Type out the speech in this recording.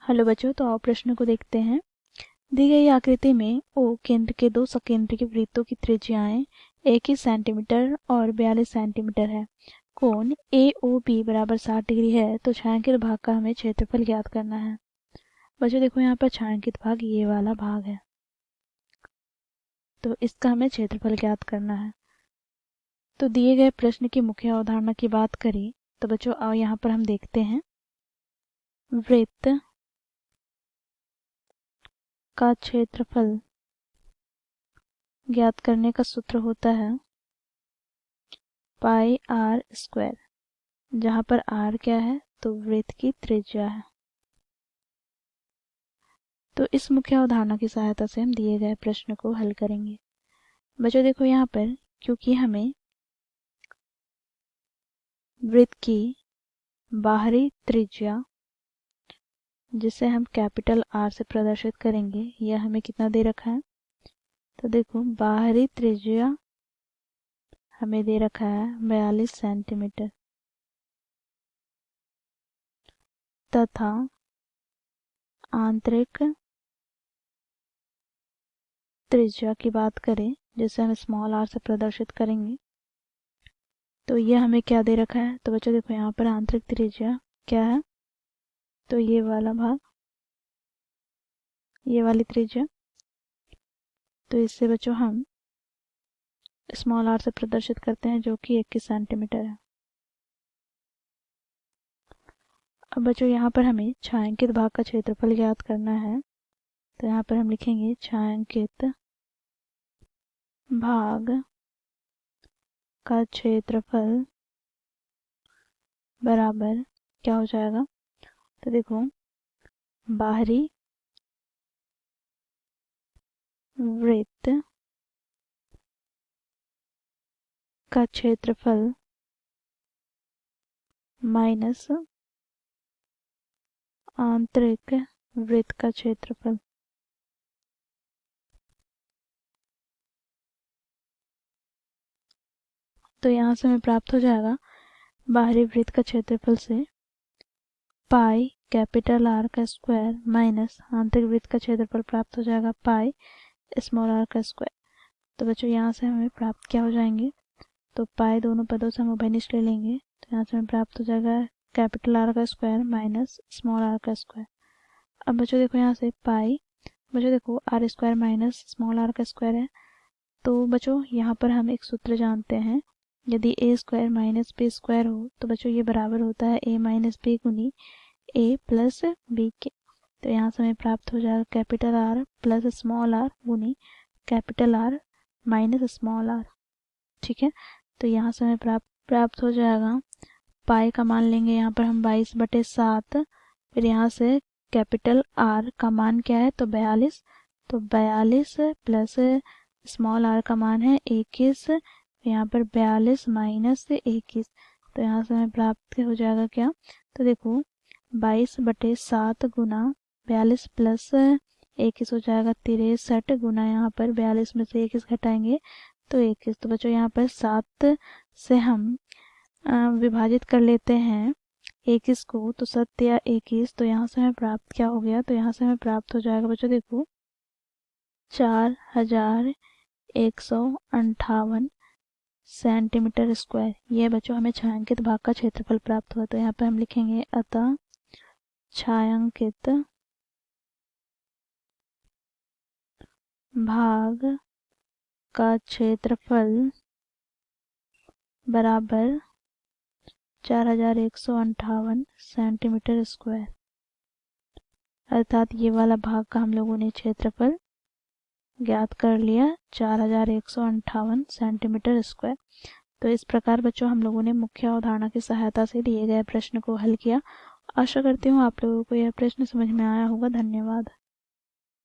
Hello बच्चों, तो आओ प्रश्न को देखते हैं। दी गई आकृति में ओ केंद्र के दो सकेंद्री वृत्तों की त्रिज्याएं 21 सेंटीमीटर और 42 सेंटीमीटर है। कोण ए ओ बी बराबर 60 डिग्री है, तो छायांकित भाग का हमें क्षेत्रफल ज्ञात करना है। बच्चों देखो, यहाँ पर छायांकित भाग ये वाला भाग है, तो इसका हमें क्षेत्रफल ज्ञात करना है। तो दिए गए प्रश्न की मुख्य अवधारणा की बात करें तो बच्चों आओ यहाँ पर हम देखते हैं। वृत्त का क्षेत्रफल ज्ञात करने का सूत्र होता है पाई आर स्क्वायर, जहाँ पर आर क्या है तो वृत्त की त्रिज्या है। तो इस मुख्य अवधारणा की सहायता से हम दिए गए प्रश्न को हल करेंगे। बच्चों देखो, यहाँ पर क्योंकि हमें वृत्त की बाहरी त्रिज्या जिसे हम कैपिटल आर से प्रदर्शित करेंगे, यह हमें कितना दे रखा है, तो देखो बाहरी त्रिज्या हमें दे रखा है 42 सेंटीमीटर तथा आंतरिक त्रिज्या की बात करें जिसे हम स्मॉल आर से प्रदर्शित करेंगे, तो ये हमें क्या दे रखा है। तो बच्चों देखो, यहाँ पर आंतरिक त्रिज्या क्या है, तो ये वाला भाग, ये वाली त्रिज्या। तो इससे बच्चों हम स्मॉल आर से प्रदर्शित करते हैं जो कि 21 सेंटीमीटर है। अब बच्चों यहाँ पर हमें छायांकित भाग का क्षेत्रफल ज्ञात करना है, तो यहाँ पर हम लिखेंगे छायांकित भाग का क्षेत्रफल बराबर क्या हो जाएगा, तो देखो बाहरी वृत्त का क्षेत्रफल माइनस आंतरिक वृत्त का क्षेत्रफल। तो यहाँ से हमें प्राप्त हो जाएगा बाहरी वृत्त का क्षेत्रफल से पाई कैपिटल आर का स्क्वायर माइनस आंतरिक वृत्त का क्षेत्रफल प्राप्त हो जाएगा पाई स्मॉल आर का स्क्वायर। तो बच्चों यहाँ से हमें प्राप्त क्या हो जाएंगे, तो पाई दोनों पदों से हम उभयनिष्ठ ले लेंगे, तो यहाँ से हमें प्राप्त हो जाएगा कैपिटल आर का स्क्वायर माइनस स्मॉल आर का स्क्वायर। अब बच्चों देखो यहाँ से पाई, बच्चों देखो R square minus small R का स्क्वायर है, तो बच्चों यहाँ पर हम एक सूत्र जानते हैं, यदि ए स्क्वायर माइनस बी स्क्वायर हो तो बच्चों ये बराबर होता है ए माइनस बी गुनी ए प्लस बी के। तो यहाँ से हमें प्राप्त हो जाएगा capital R plus small R गुनी capital R minus small R. ठीक है, तो यहाँ से हमें प्राप्त हो जाएगा पाई का मान लेंगे यहाँ पर हम 22/7, फिर यहाँ से कैपिटल आर का मान क्या है तो 42, तो 42 प्लस स्मॉल आर का मान है 21, यहाँ पर 42 माइनस 21, तो यहाँ से हमें प्राप्त हो जाएगा क्या, तो देखो 22/7 गुना 42 प्लस 21 हो जाएगा 63 गुना यहाँ पर 42 में से 21 घटाएंगे तो 21। तो बच्चों यहाँ पर 7 से हम विभाजित कर लेते हैं 21 को, तो 7 या 21, तो यहाँ से हमें प्राप्त क्या हो गया, तो यहाँ से हमें प्राप्त हो जाएगा बच्चों देखो 4158 सेंटीमीटर स्क्वायर। ये बच्चों हमें छायांकित भाग का क्षेत्रफल प्राप्त हुआ। तो यहाँ पे हम लिखेंगे अतः छायांकित भाग का क्षेत्रफल बराबर 4158 सेंटीमीटर स्क्वायर, अर्थात ये वाला भाग का हम लोगों ने क्षेत्रफल ज्ञात कर लिया 4158 सेंटीमीटर स्क्वायर। तो इस प्रकार बच्चों हम लोगों ने मुख्य अवधारणा की सहायता से दिए गए प्रश्न को हल किया। आशा करती हूँ आप लोगों को यह प्रश्न समझ में आया होगा। धन्यवाद।